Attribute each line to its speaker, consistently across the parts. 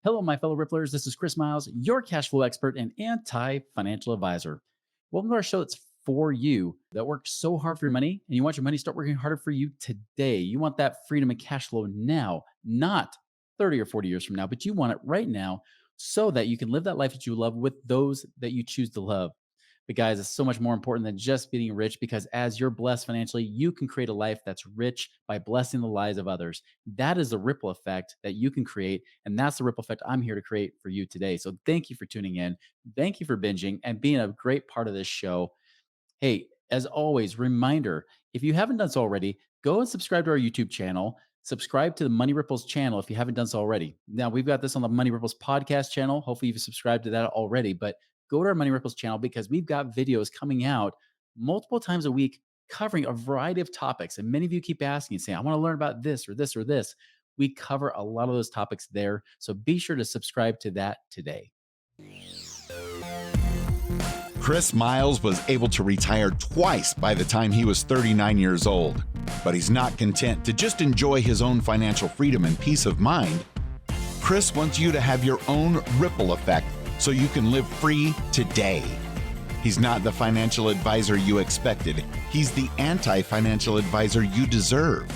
Speaker 1: Hello, my fellow Ripplers. This is Chris Miles, your cash flow expert and anti financial advisor. Welcome to our show that's for you that works so hard for your money and you want your money to start working harder for you today. You want that freedom and cash flow now, not 30 or 40 years from now, but you want it right now so that you can live that life that you love with those that you choose to love. But guys, it's so much more important than just being rich because as you're blessed financially, you can create a life that's rich by blessing the lives of others. That is the ripple effect that you can create. And that's the ripple effect I'm here to create for you today. So thank you for tuning in. Thank you for binging and being a great part of this show. Hey, as always, reminder if you haven't done so already, go and subscribe to our YouTube channel. Subscribe to the Money Ripples channel if you haven't done so already. Now, we've got this on the Money Ripples podcast channel. Hopefully, you've subscribed to that already, but go to our Money Ripples channel because we've got videos coming out multiple times a week covering a variety of topics. And many of you keep asking and saying, I want to learn about this or this or this. We cover a lot of those topics there. So be sure to subscribe to that today.
Speaker 2: Chris Miles was able to retire twice by the time he was 39 years old. But he's not content to just enjoy his own financial freedom and peace of mind. Chris wants you to have your own ripple effect so you can live free today. He's not the financial advisor you expected. He's the anti-financial advisor you deserve.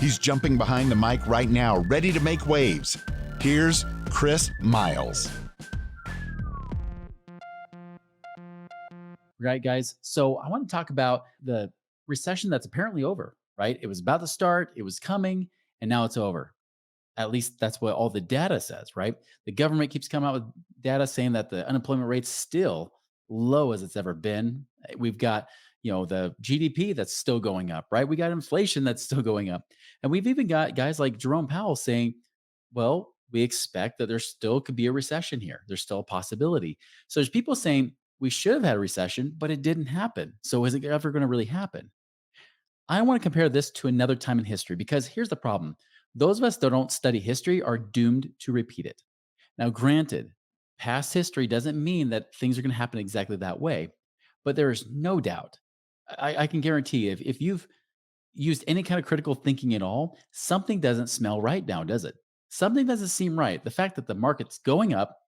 Speaker 2: He's jumping behind the mic right now, ready to make waves. Here's Chris Miles.
Speaker 1: Right, guys. So I want to talk about the recession that's apparently over, right? It was about to start, it was coming, and now it's over. At least that's what all the data says, right? The government keeps coming out with data saying that the unemployment rate's still low as it's ever been. We've got, the GDP that's still going up, right? We got inflation that's still going up. And we've even got guys like Jerome Powell saying, well, we expect that there still could be a recession here. There's still a possibility. So there's people saying we should have had a recession, but it didn't happen. So is it ever going to really happen? I want to compare this to another time in history because here's the problem. Those of us that don't study history are doomed to repeat it. Now, granted, past history doesn't mean that things are going to happen exactly that way, but there is no doubt. I can guarantee if you've used any kind of critical thinking at all, something doesn't smell right now, does it? Something doesn't seem right. The fact that the market's going up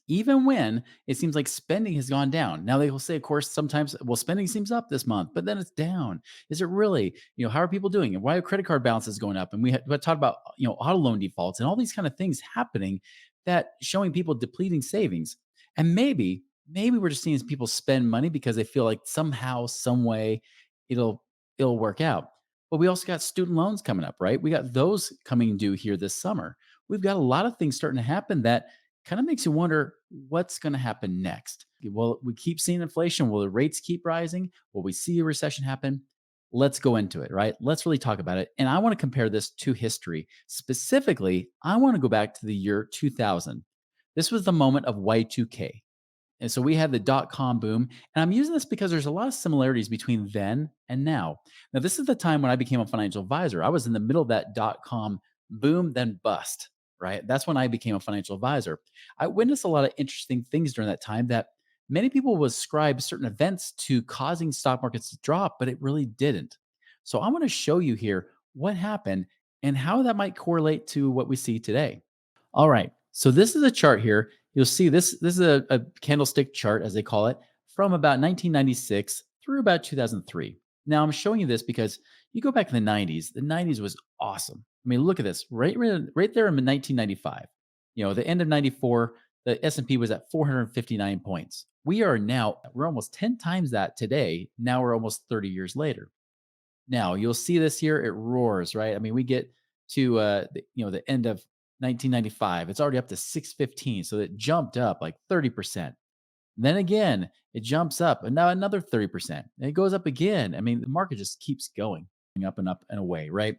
Speaker 1: even when it seems like spending has gone down. Now they will say, of course, sometimes, well, spending seems up this month, but then it's down. Is it really? How are people doing? And why are credit card balances going up? And we talked about, auto loan defaults and all these kind of things happening that showing people depleting savings. And maybe we're just seeing people spend money because they feel like somehow, some way it'll it'll work out. But we also got student loans coming up, right? We got those coming due here this summer. We've got a lot of things starting to happen that kind of makes you wonder what's going to happen next. Well, we keep seeing inflation. Will the rates keep rising? Will we see a recession happen? Let's go into it, right? Let's really talk about it. And I want to compare this to history. Specifically, I want to go back to the year 2000. This was the moment of Y2K. And so we had the dot com boom. And I'm using this because there's a lot of similarities between then and now. Now, this is the time when I became a financial advisor. I was in the middle of that dot com boom, then bust, right? That's when I became a financial advisor. I witnessed a lot of interesting things during that time that many people would ascribe certain events to causing stock markets to drop, but it really didn't. So I want to show you here what happened and how that might correlate to what we see today. All right. So this is a chart here. You'll see this is a candlestick chart, as they call it, from about 1996 through about 2003. Now I'm showing you this because you go back to the 90s. The 90s was awesome. I mean, look at this right there in 1995. The end of 94, the S&P was at 459 points. We're almost 10 times that today. Now we're almost 30 years later. Now you'll see this here, it roars, right? I mean, we get to the end of 1995, it's already up to 615. So it jumped up like 30%. Then again, it jumps up and now another 30%. And it goes up again. I mean, the market just keeps going up and up and away, right?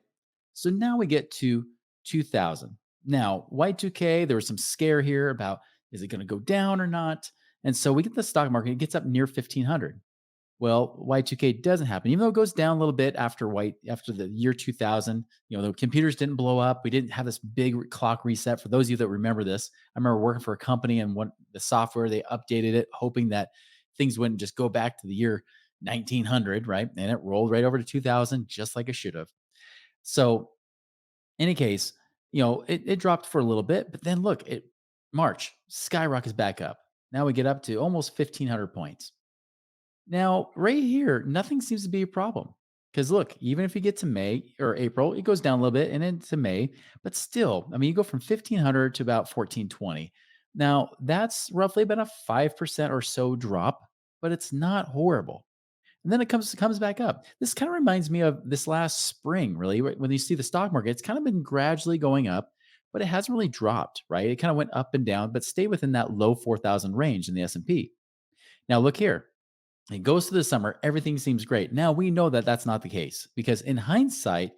Speaker 1: So now we get to 2000. Now, Y2K, there was some scare here about is it going to go down or not? And so we get the stock market, it gets up near 1500. Well, Y2K doesn't happen, even though it goes down a little bit after the year 2000. The computers didn't blow up. We didn't have this big clock reset. For those of you that remember this, I remember working for a company and the software they updated it, hoping that things wouldn't just go back to the year 1900, right? And it rolled right over to 2000, just like it should have. So, in any case, it dropped for a little bit, but then look, it March skyrockets back up. Now we get up to almost 1,500 points. Now, right here, nothing seems to be a problem. Because look, even if you get to May or April, it goes down a little bit and into May, but still, I mean, you go from 1,500 to about 1,420. Now, that's roughly about a 5% or so drop, but it's not horrible. And then it comes back up. This kind of reminds me of this last spring, really, when you see the stock market, it's kind of been gradually going up, but it hasn't really dropped, right? It kind of went up and down, but stayed within that low 4,000 range in the S&P. Now, look here. It goes to the summer, everything seems great. Now we know that that's not the case because in hindsight,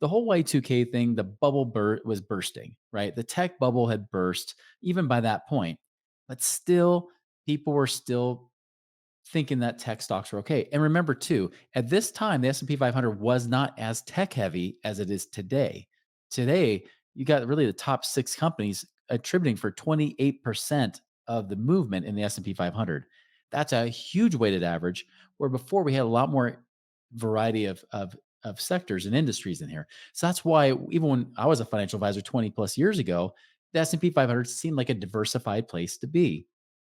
Speaker 1: the whole Y2K thing, the was bursting, right? The tech bubble had burst even by that point, but still, people were still thinking that tech stocks are okay. And remember too, at this time, the S&P 500 was not as tech heavy as it is today. Today, you got really the top 6 companies attributing for 28% of the movement in the S&P 500. That's a huge weighted average where before we had a lot more variety of sectors and industries in here. So that's why even when I was a financial advisor 20 plus years ago, the S&P 500 seemed like a diversified place to be.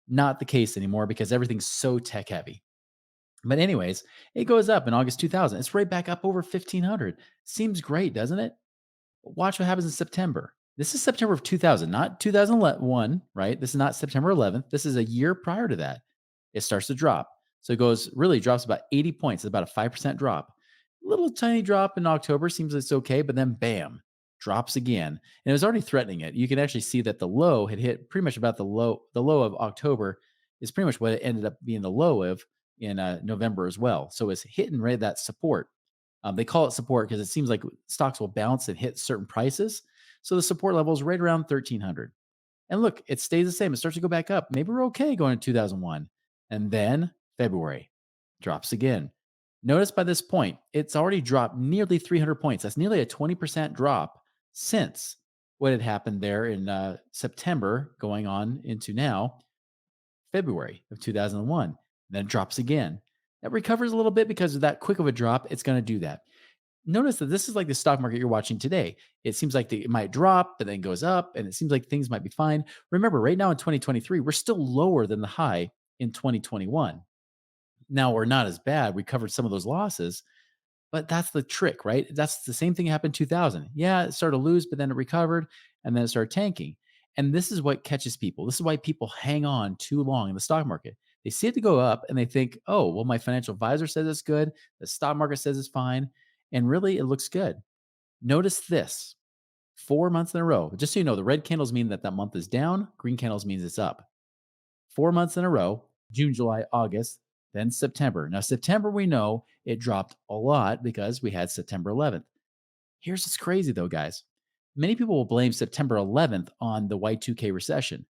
Speaker 1: Not the case anymore because everything's so tech heavy. But anyways, it goes up in August 2000. It's right back up over 1,500. Seems great, doesn't it? Watch what happens in September. This is September of 2000, not 2001, right? This is not September 11th. This is a year prior to that. It starts to drop. So it goes really drops about 80 points. It's about a 5% drop. Little tiny drop in October seems it's okay, but then bam, drops again. And it was already threatening it. You can actually see that the low had hit pretty much about the low of October is pretty much what it ended up being the low of in November as well. So it's hitting right at that support. They call it support because it seems like stocks will bounce and hit certain prices. So the support level is right around 1,300. And look, it stays the same. It starts to go back up. Maybe we're okay going to 2001. And then February drops again. Notice by this point, it's already dropped nearly 300 points. That's nearly a 20% drop since what had happened there in September, going on into now, February of 2001. Then it drops again. It recovers a little bit because of that quick of a drop. It's going to do that. Notice that this is like the stock market you're watching today. It seems like it might drop, but then goes up, and it seems like things might be fine. Remember, right now in 2023, we're still lower than the high in 2021. Now we're not as bad. We covered some of those losses, but that's the trick, right? That's the same thing happened in 2000. Yeah, it started to lose, but then it recovered and then it started tanking. And this is what catches people. This is why people hang on too long in the stock market. They see it to go up and they think, oh, well, my financial advisor says it's good. The stock market says it's fine. And really, it looks good. Notice this 4 months in a row. Just so you know, the red candles mean that that month is down, green candles means it's up. 4 months in a row, June, July, August, then September. Now, September, we know it dropped a lot because we had September 11th. Here's what's crazy though, guys. Many people will blame September 11th on the Y2K recession.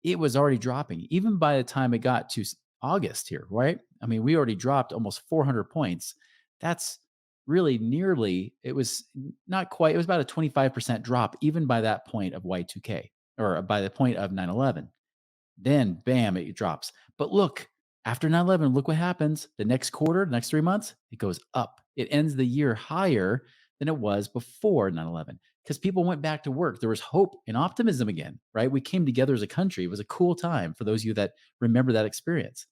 Speaker 1: It was already dropping, even by the time it got to August here, right? I mean, we already dropped almost 400 points. That's really nearly, it was not quite, it was about a 25% drop, even by that point of Y2K or by the point of 9/11. Then bam, it drops. But look, after 9/11, look what happens. The next quarter, the next 3 months, it goes up. It ends the year higher than it was before 9/11 because people went back to work. There was hope and optimism again, right? We came together as a country. It was a cool time for those of you that remember that experience.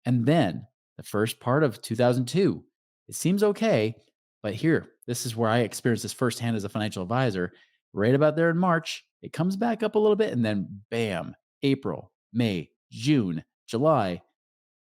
Speaker 1: And then the first part of 2002, it seems okay. But here, this is where I experienced this firsthand as a financial advisor. Right about there in March, it comes back up a little bit and then bam, April, May, June, July,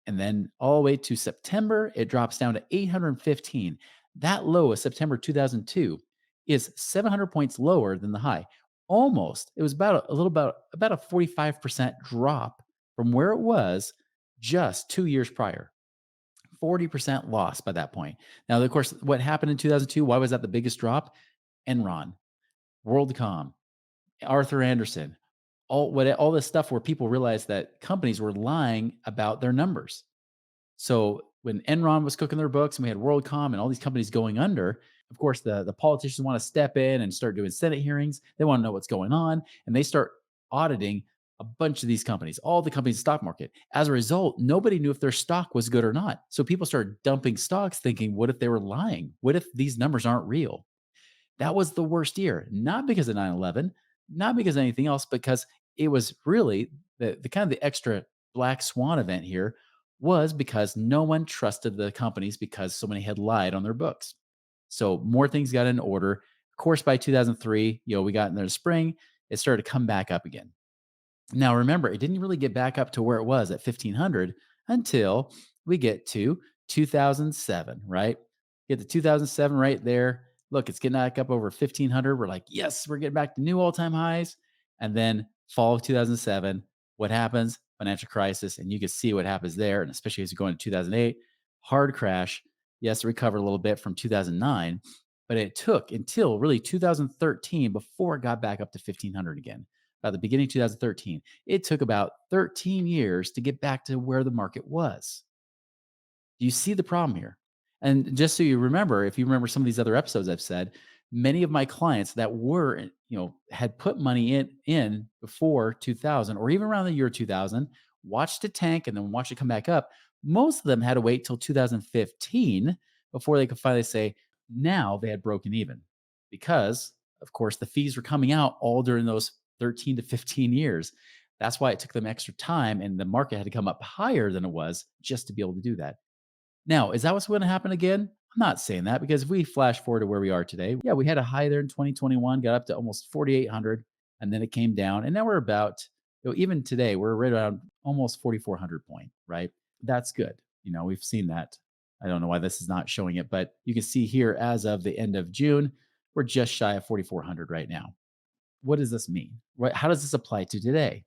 Speaker 1: and then all the way to September, it drops down to 815. That low of September 2002 is 700 points lower than the high. Almost. It was about a little about a 45% drop from where it was just 2 years prior. 40% loss by that point. Now, of course, what happened in 2002? Why was that the biggest drop? Enron, WorldCom, Arthur Anderson, all this stuff where people realized that companies were lying about their numbers. So when Enron was cooking their books and we had WorldCom and all these companies going under, of course, the politicians want to step in and start doing Senate hearings. They want to know what's going on, and they start auditing a bunch of these companies, all the companies in the stock market. As a result, nobody knew if their stock was good or not. So people started dumping stocks thinking, what if they were lying? What if these numbers aren't real? That was the worst year, not because of 9/11, not because of anything else, because it was really the kind of the extra black swan event here was because no one trusted the companies because so many had lied on their books. So more things got in order. Of course, by 2003, we got in the spring, it started to come back up again. Now, remember, it didn't really get back up to where it was at 1500 until we get to 2007, right? Get to 2007 right there. Look, it's getting back up over 1500. We're like, yes, we're getting back to new all time highs. And then fall of 2007, what happens? Financial crisis. And you can see what happens there. And especially as you go into 2008, hard crash. Yes, it recovered a little bit from 2009, but it took until really 2013 before it got back up to 1500 again about the beginning of 2013. It took about 13 years to get back to where the market was. Do you see the problem here? And just so you remember, if you remember some of these other episodes I've said, many of my clients that were, had put money in before 2000 or even around the year 2000, watched it tank and then watched it come back up. Most of them had to wait till 2015 before they could finally say now they had broken even because of course the fees were coming out all during those 13 to 15 years. That's why it took them extra time and the market had to come up higher than it was just to be able to do that. Now, is that what's going to happen again? I'm not saying that because if we flash forward to where we are today, yeah, we had a high there in 2021, got up to almost 4,800, and then it came down. And now we're about, even today, we're right around almost 4,400 point, right? That's good. We've seen that. I don't know why this is not showing it, but you can see here as of the end of June, we're just shy of 4,400 right now. What does this mean? How does this apply to today?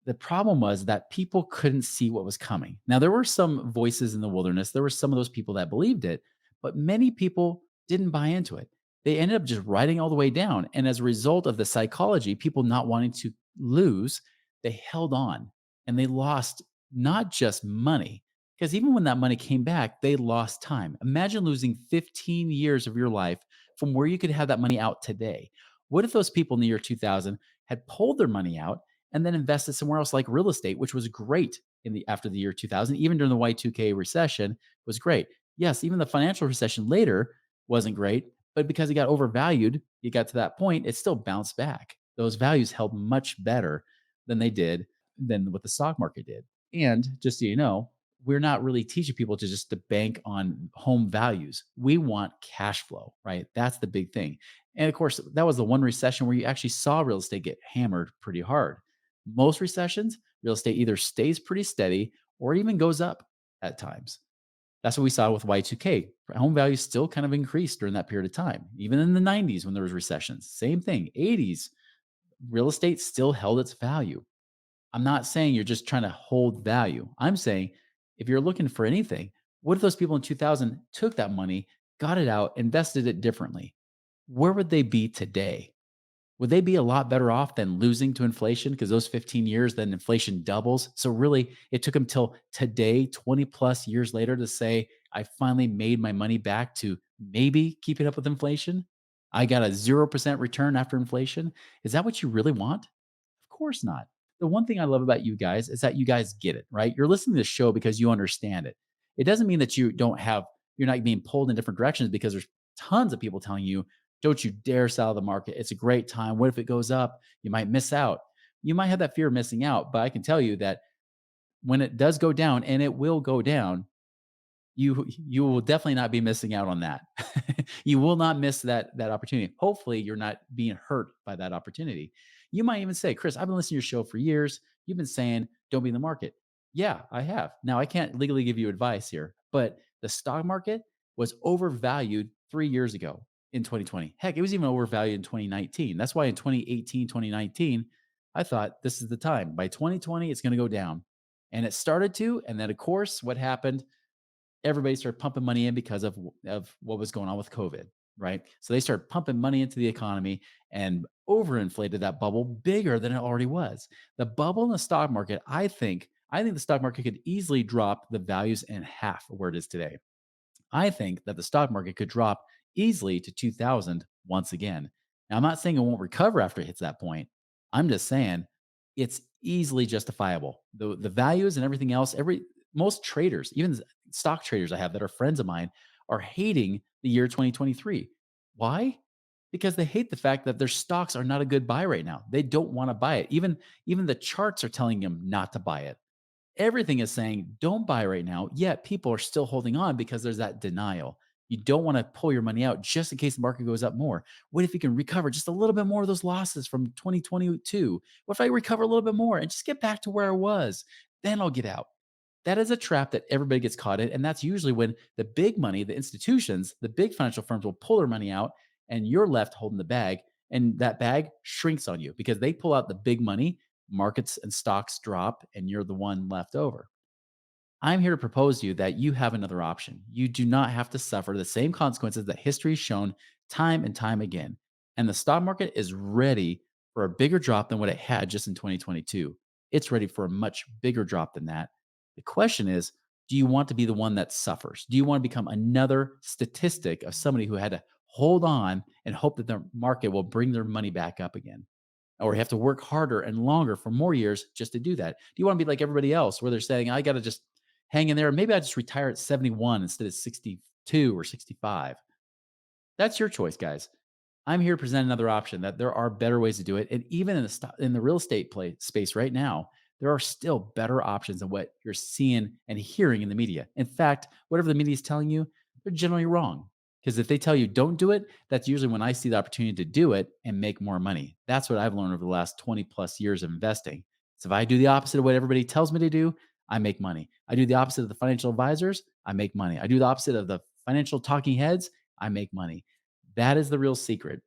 Speaker 1: The problem was that people couldn't see what was coming. Now, there were some voices in the wilderness. There were some of those people that believed it, but many people didn't buy into it. They ended up just riding all the way down. And as a result of the psychology, people not wanting to lose, they held on and they lost not just money, because even when that money came back, they lost time. Imagine losing 15 years of your life from where you could have that money out today. What if those people in the year 2000 had pulled their money out and then invested somewhere else like real estate, which was great in the after the year 2000, even during the Y2K recession was great. Yes, even the financial recession later wasn't great, but because it got overvalued, you got to that point, it still bounced back. Those values held much better than they did than what the stock market did. And just so you know, we're not really teaching people to bank on home values. We want cash flow, right? That's the big thing. And of course, that was the one recession where you actually saw real estate get hammered pretty hard. Most recessions, real estate either stays pretty steady or even goes up at times. That's what we saw with Y2K. Home values still kind of increased during that period of time. Even in the 90s when there was recessions, same thing. 80s, real estate still held its value. I'm not saying you're just trying to hold value. I'm saying if you're looking for anything, what if those people in 2000 took that money, got it out, invested it differently? Where would they be today? Would they be a lot better off than losing to inflation? Because those 15 years, then inflation doubles. So really, it took them till today, 20 plus years later, to say, I finally made my money back to maybe keeping up with inflation. I got a 0% return after inflation. Is that what you really want? Of course not. The one thing I love about you guys is that you guys get it, right? You're listening to the show because you understand it. It doesn't mean that you're not being pulled in different directions because there's tons of people telling you, don't you dare sell the market. It's a great time. What if it goes up? You might miss out. You might have that fear of missing out, but I can tell you that when it does go down, and it will go down, you will definitely not be missing out on that. You will not miss that opportunity. Hopefully, you're not being hurt by that opportunity. You might even say, Chris, I've been listening to your show for years. You've been saying don't be in the market. Yeah, I have. Now I can't legally give you advice here, but the stock market was overvalued 3 years ago in 2020. Heck, it was even overvalued in 2019. That's why in 2018, 2019, I thought this is the time. By 2020, it's going to go down. And it started to. And then, of course, what happened? Everybody started pumping money in because of what was going on with COVID, right? So they started pumping money into the economy and overinflated that bubble bigger than it already was. The bubble in the stock market, I think the stock market could easily drop the values in half of where it is today. I think that the stock market could drop easily to 2000 once again. Now, I'm not saying it won't recover after it hits that point. I'm just saying it's easily justifiable. The values and everything else, most traders, even stock traders I have that are friends of mine, are hating the year 2023. Why? because they hate the fact that their stocks are not a good buy right now. They don't want to buy it. Even the charts are telling them not to buy it. Everything is saying don't buy right now, yet people are still holding on because there's that denial. You don't want to pull your money out just in case the market goes up more. What if you can recover just a little bit more of those losses from 2022? What if I recover a little bit more and just get back to where I was? Then I'll get out. That is a trap that everybody gets caught in. And that's usually when the big money, the institutions, the big financial firms will pull their money out and you're left holding the bag. And that bag shrinks on you because they pull out the big money, markets and stocks drop, and you're the one left over. I'm here to propose to you that you have another option. You do not have to suffer the same consequences that history has shown time and time again. And the stock market is ready for a bigger drop than what it had just in 2022. It's ready for a much bigger drop than that. The question is, do you want to be the one that suffers? Do you want to become another statistic of somebody who had to hold on and hope that the market will bring their money back up again? Or you have to work harder and longer for more years just to do that? Do you want to be like everybody else where they're saying, I got to just hang in there? Maybe I just retire at 71 instead of 62 or 65. That's your choice, guys. I'm here to present another option that there are better ways to do it. And even in the real estate space right now, there are still better options than what you're seeing and hearing in the media. In fact, whatever the media is telling you, they're generally wrong. Because if they tell you don't do it, that's usually when I see the opportunity to do it and make more money. That's what I've learned over the last 20 plus years of investing. So if I do the opposite of what everybody tells me to do, I make money. I do the opposite of the financial advisors, I make money. I do the opposite of the financial talking heads, I make money. That is the real secret.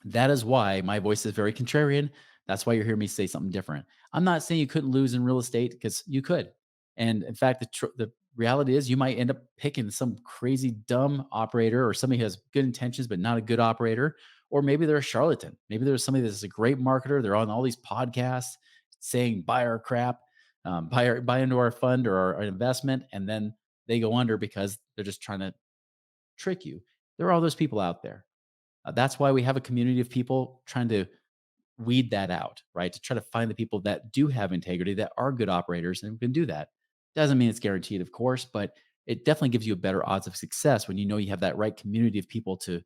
Speaker 1: That is why my voice is very contrarian. That's why you're hearing me say something different. I'm not saying you couldn't lose in real estate because you could. And in fact, the reality is you might end up picking some crazy dumb operator or somebody who has good intentions but not a good operator. Or maybe they're a charlatan. Maybe there's somebody that's a great marketer. They're on all these podcasts saying buy our crap, buy into our fund or our investment, and then they go under because they're just trying to trick you. There are all those people out there. That's why we have a community of people trying to weed that out, right? To try to find the people that do have integrity, that are good operators and can do that. Doesn't mean it's guaranteed, of course, but it definitely gives you a better odds of success when you know you have that right community of people to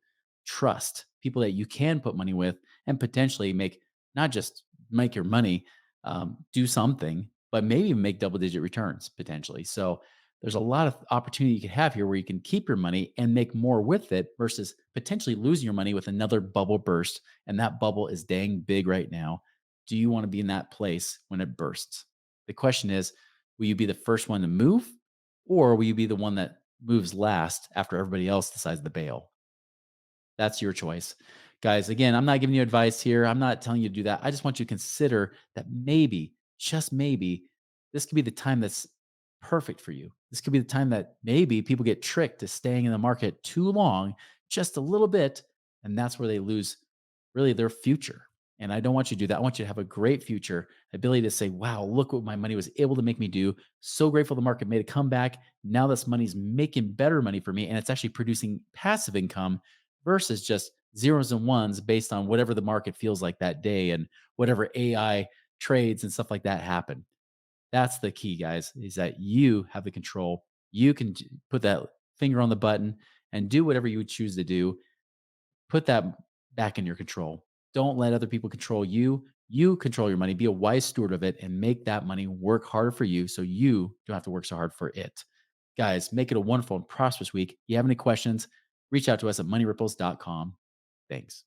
Speaker 1: trust, people that you can put money with and potentially make not just make your money, do something, but maybe even make double digit returns potentially. So there's a lot of opportunity you can have here where you can keep your money and make more with it versus potentially losing your money with another bubble burst. And that bubble is dang big right now. Do you want to be in that place when it bursts? The question is, will you be the first one to move or will you be the one that moves last after everybody else decides to bail? That's your choice. Guys, again, I'm not giving you advice here. I'm not telling you to do that. I just want you to consider that maybe, just maybe, this could be the time that's perfect for you. This could be the time that maybe people get tricked to staying in the market too long, just a little bit, and that's where they lose really their future. And I don't want you to do that. I want you to have a great future, ability to say, wow, look what my money was able to make me do. So grateful the market made a comeback. Now this money's making better money for me, and it's actually producing passive income versus just zeros and ones based on whatever the market feels like that day and whatever AI trades and stuff like that happen. That's the key, guys, is that you have the control. You can put that finger on the button and do whatever you would choose to do. Put that back in your control. Don't let other people control you. You control your money. Be a wise steward of it and make that money work harder for you so you don't have to work so hard for it. Guys, make it a wonderful and prosperous week. You have any questions, reach out to us at moneyripples.com. Thanks.